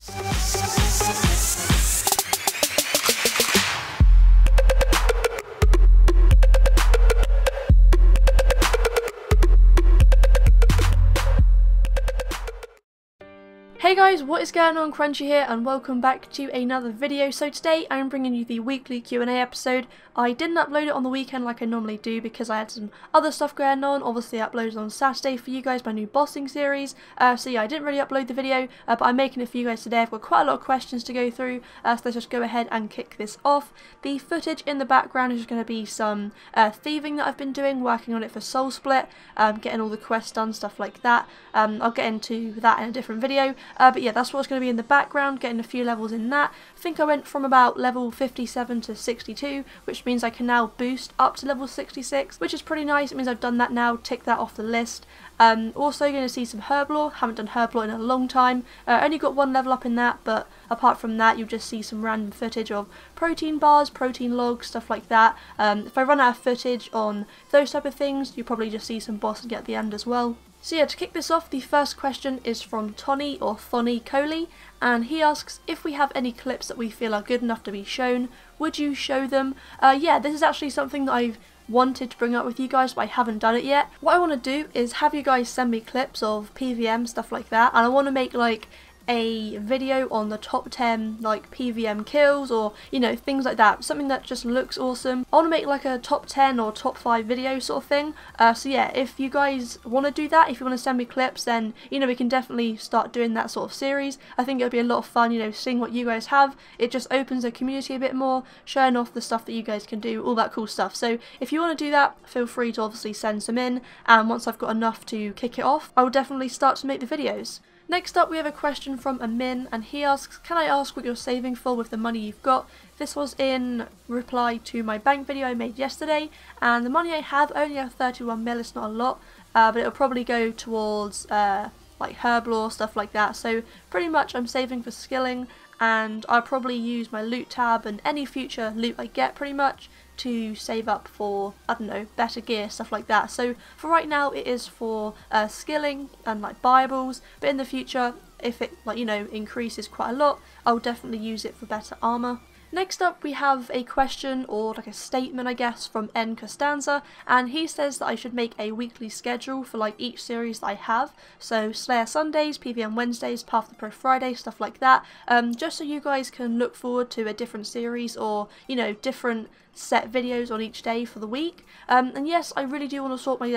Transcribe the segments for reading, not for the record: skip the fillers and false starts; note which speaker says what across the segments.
Speaker 1: Hey guys, what is going on? Crunchy here and welcome back to another video. So today I'm bringing you the weekly Q&A episode. I didn't upload it on the weekend like I normally do because I had some other stuff going on. Obviously I uploaded on Saturday for you guys my new bossing series. So yeah, I didn't really upload the video, but I'm making it for you guys today. I've got quite a lot of questions to go through, so let's just go ahead and kick this off. The footage in the background is going to be some thieving that I've been doing, working on it for Soul Split, getting all the quests done, stuff like that. I'll get into that in a different video. But yeah, that's what's going to be in the background, getting a few levels in that. I think I went from about level 57 to 62, which means I can now boost up to level 66, which is pretty nice. It means I've done that now, tick that off the list. Also going to see some Herblore, haven't done Herblore in a long time, only got one level up in that, but apart from that you'll just see some random footage of protein bars, protein logs, stuff like that. If I run out of footage on those type of things, you'll probably just see some bossing at the end as well. So yeah, to kick this off, the first question is from Tony or Thonny Coley, and he asks if we have any clips that we feel are good enough to be shown, would you show them? Yeah, this is actually something that I've wanted to bring up with you guys, but I haven't done it yet. What I want to do is have you guys send me clips of PVM, stuff like that, and I want to make like a video on the top 10 like PVM kills, or you know, things like that, something that just looks awesome. I want to make like a top 10 or top 5 video sort of thing. So yeah, if you guys want to do that, if you want to send me clips, then you know, we can definitely start doing that sort of series. I think it'll be a lot of fun, you know, seeing what you guys have. It just opens the community a bit more, showing off the stuff that you guys can do, all that cool stuff. So if you want to do that, feel free to obviously send some in, and once I've got enough to kick it off, I will definitely start to make the videos. Next up we have a question from Amin, and he asks, can I ask what you're saving for with the money you've got? This was in reply to my bank video I made yesterday, and the money I have, only have 31 mil, it's not a lot, but it'll probably go towards like Herblore, stuff like that. So pretty much I'm saving for skilling, and I'll probably use my loot tab and any future loot I get pretty much to save up for, I don't know, better gear, stuff like that. So for right now it is for skilling and like Bibles, but in the future, if it, like, you know, increases quite a lot, I'll definitely use it for better armor. Next up we have a question, or like a statement I guess, from N Costanza, and he says that I should make a weekly schedule for like each series that I have, so Slayer Sundays, PVM Wednesdays, Path to Pro Friday, stuff like that, just so you guys can look forward to a different series, or you know, different set videos on each day for the week. And yes, I really do want to sort my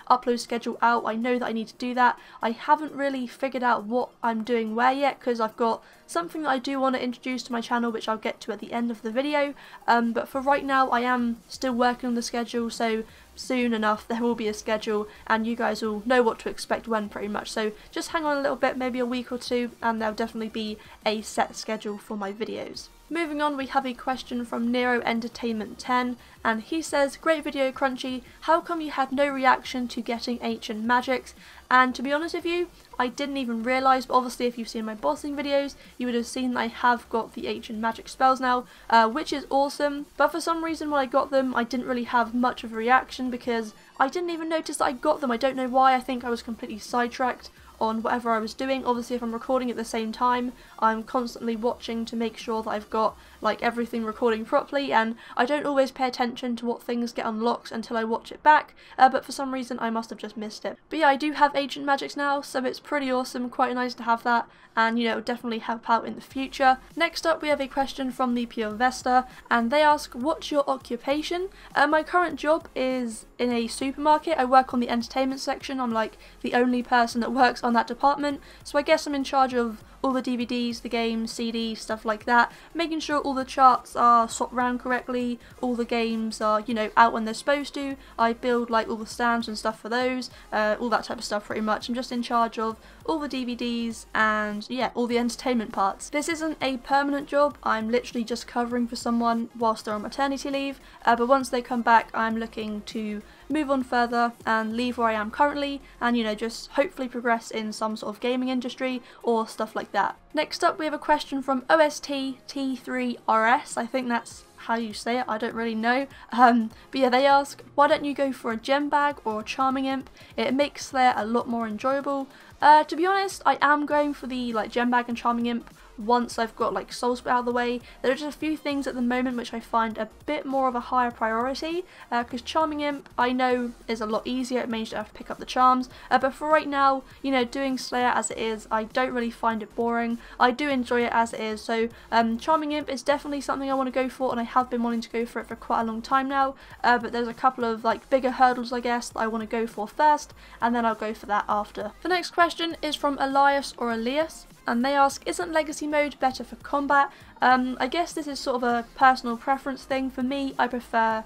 Speaker 1: upload schedule out. I know that I need to do that. I haven't really figured out what I'm doing where yet, because I've got something that I do want to introduce to my channel, which I'll get to at the end of the video, but for right now I am still working on the schedule, so soon enough there will be a schedule and you guys will know what to expect when, pretty much. So just hang on a little bit, maybe a week or two, and there'll definitely be a set schedule for my videos. Moving on, we have a question from Nero Entertainment 10, and he says, great video Crunchy, how come you had no reaction to getting ancient Magicks? And to be honest with you, I didn't even realise, but obviously if you've seen my bossing videos, you would have seen that I have got the ancient magic spells now, which is awesome, but for some reason when I got them I didn't really have much of a reaction, because I didn't even notice that I got them. I don't know why, I think I was completely sidetracked on whatever I was doing. Obviously if I'm recording at the same time, I'm constantly watching to make sure that I've got like everything recording properly, and I don't always pay attention to what things get unlocked until I watch it back, but for some reason I must have just missed it. But yeah, I do have ancient Magicks now, so it's pretty awesome, quite nice to have that, and you know, it'll definitely help out in the future. Next up we have a question from the Pure Vesta, and they ask, what's your occupation? My current job is in a supermarket. I work on the entertainment section. I'm like the only person that works on that department, so I guess I'm in charge of all the DVDs, the games, CDs, stuff like that, making sure all the charts are swapped around correctly, all the games are, you know, out when they're supposed to. I build like all the stands and stuff for those, all that type of stuff pretty much. I'm just in charge of all the DVDs and yeah, all the entertainment parts. This isn't a permanent job, I'm literally just covering for someone whilst they're on maternity leave, but once they come back I'm looking to move on further and leave where I am currently, and you know, just hopefully progress in some sort of gaming industry or stuff like that. Next up we have a question from OST-T3RS, I think that's how you say it, I don't really know, but yeah, they ask, why don't you go for a gem bag or a charming imp? It makes Slayer a lot more enjoyable. To be honest, I am going for the like gem bag and charming imp once I've got like Soul Split out of the way. There are just a few things at the moment which I find a bit more of a higher priority, because Charming Imp I know is a lot easier. It means you don't have to pick up the charms, but for right now, you know, doing Slayer as it is, I don't really find it boring. I do enjoy it as it is, so Charming Imp is definitely something I want to go for, and I have been wanting to go for it for quite a long time now, but there's a couple of like bigger hurdles I guess that I want to go for first, and then I'll go for that after. The next question is from Elias or Elias, and they ask, isn't Legacy mode better for combat? I guess this is sort of a personal preference thing. For me, I prefer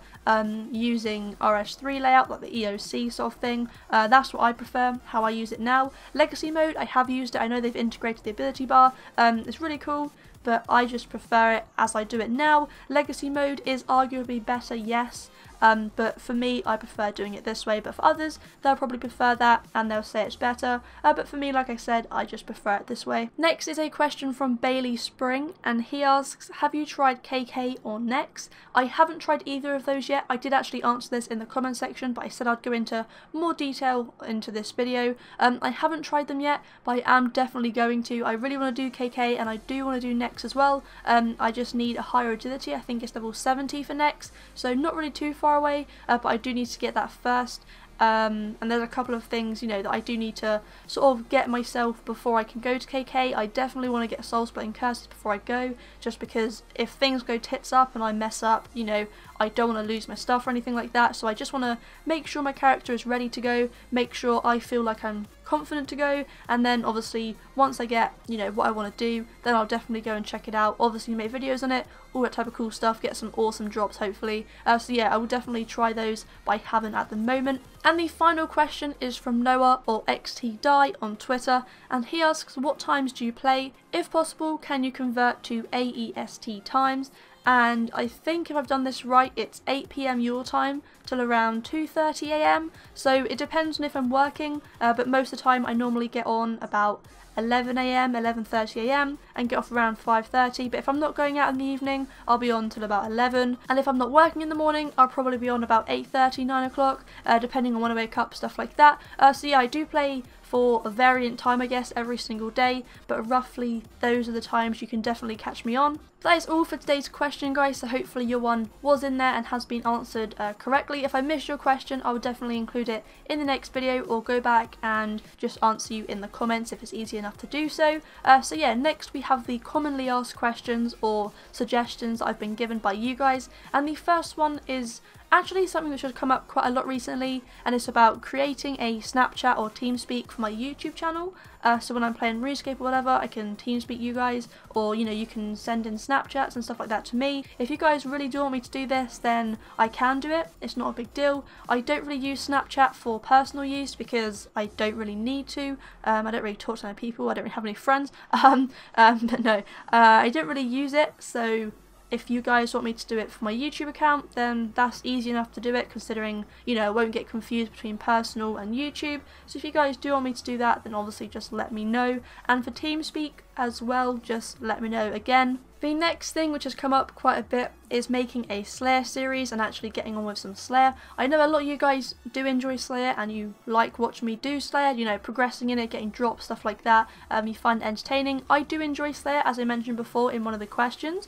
Speaker 1: using RS3 layout, like the EOC sort of thing. That's what I prefer, how I use it now. Legacy mode, I have used it. I know they've integrated the ability bar. It's really cool, but I just prefer it as I do it now. Legacy mode is arguably better, yes. But for me, I prefer doing it this way, but for others, they'll probably prefer that and they'll say it's better, but for me, like I said, I just prefer it this way. Next is a question from Bailey Spring, and he asks, have you tried KK or Nex? I haven't tried either of those yet. I did actually answer this in the comment section, but I said I'd go into more detail into this video. I haven't tried them yet, but I am definitely going to. I really want to do KK and I do want to do Nex as well. I just need a higher agility. I think it's level 70 for Nex, so not really too far away, but I do need to get that first. And there's a couple of things, you know, that I do need to sort of get myself before I can go to KK. I definitely want to get Soul Splitting Curses before I go, just because if things go tits up and I mess up, you know, I don't want to lose my stuff or anything like that. So I just want to make sure my character is ready to go, make sure I feel like I'm confident to go, and then obviously once I get, you know, what I want to do, then I'll definitely go and check it out, obviously make videos on it, all that type of cool stuff, get some awesome drops hopefully. So yeah, I will definitely try those, but I haven't at the moment. And the final question is from Noah or XTDie on Twitter, and he asks, what times do you play? If possible, can you convert to AEST times? And I think if I've done this right, it's 8 PM your time till around 2:30 AM, so it depends on if I'm working, but most of the time I normally get on about 11 AM, 11:30 AM and get off around 5:30, but if I'm not going out in the evening, I'll be on till about 11, and if I'm not working in the morning, I'll probably be on about 8:30, 9 o'clock, depending on when I wake up, stuff like that. So yeah, I do play for a variant time I guess every single day, but roughly those are the times you can definitely catch me on. That is all for today's question, guys, so hopefully your one was in there and has been answered correctly. If I missed your question, I will definitely include it in the next video, or go back and just answer you in the comments if it's easy enough to do so. So yeah, next we have the commonly asked questions or suggestions I've been given by you guys, and the first one is actually something which has come up quite a lot recently, and it's about creating a Snapchat or Teamspeak for my YouTube channel. So when I'm playing Runescape or whatever, I can Teamspeak you guys, or you know, you can send in Snapchats and stuff like that to me. If you guys really do want me to do this, then I can do it. It's not a big deal. I don't really use Snapchat for personal use because I don't really need to. I don't really talk to my people. I don't really have any friends. But no, I don't really use it. So if you guys want me to do it for my YouTube account, then that's easy enough to do it, considering, you know, I won't get confused between personal and YouTube. So if you guys do want me to do that, then obviously just let me know. And for Teamspeak as well, just let me know again. The next thing which has come up quite a bit is making a Slayer series and actually getting on with some Slayer. I know a lot of you guys do enjoy Slayer and you like watching me do Slayer, you know, progressing in it, getting drops, stuff like that. You find it entertaining. I do enjoy Slayer, as I mentioned before in one of the questions.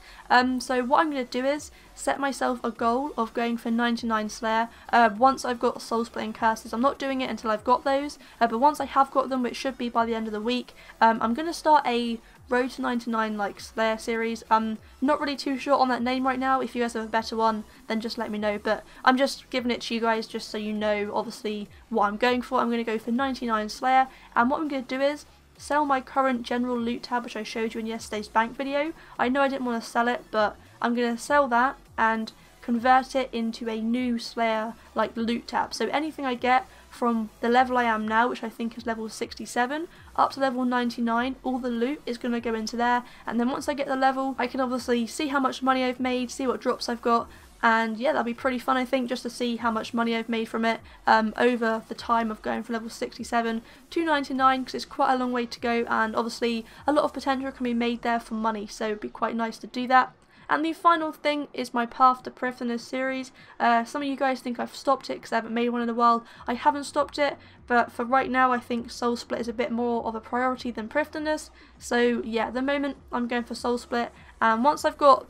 Speaker 1: So what I'm going to do is set myself a goal of going for 99 Slayer once I've got Soul Splitting Curses. I'm not doing it until I've got those, but once I have got them, which should be by the end of the week, I'm going to start a Road to 99 like Slayer series. I'm not really too sure on that name right now. If you guys have a better one, then just let me know, but I'm just giving it to you guys just so you know obviously what I'm going for. I'm going to go for 99 Slayer, and what I'm going to do is sell my current general loot tab, which I showed you in yesterday's bank video. I know I didn't want to sell it, but I'm going to sell that and convert it into a new Slayer like loot tab. So anything I get from the level I am now, which I think is level 67, up to level 99, all the loot is going to go into there, and then once I get the level, I can obviously see how much money I've made, see what drops I've got, and yeah, that'll be pretty fun I think, just to see how much money I've made from it over the time of going from level 67 to 99, because it's quite a long way to go, and obviously a lot of potential can be made there for money, so it'd be quite nice to do that. And the final thing is my Path to Prisoners series. Some of you guys think I've stopped it because I haven't made one in a while. I haven't stopped it, but for right now I think Soul Split is a bit more of a priority than Prifdiness. So yeah, at the moment I'm going for Soul Split, and once I've got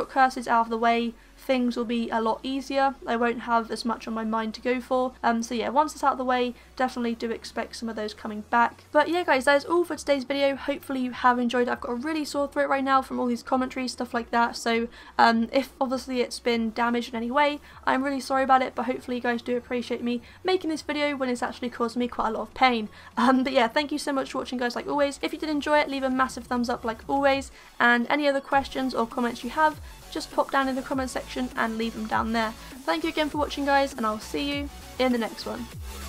Speaker 1: curses out of the way, things will be a lot easier. I won't have as much on my mind to go for. So yeah, once it's out of the way, definitely do expect some of those coming back. But yeah guys, that is all for today's video. Hopefully you have enjoyed it. I've got a really sore throat right now from all these commentaries, stuff like that. So if obviously it's been damaged in any way, I'm really sorry about it, but hopefully you guys do appreciate me making this video when it's actually caused me quite a lot of pain. But yeah, thank you so much for watching guys, like always. If you did enjoy it, leave a massive thumbs up like always, and any other questions or comments you have, just pop down in the comment section and leave them down there. Thank you again for watching guys, and I'll see you in the next one.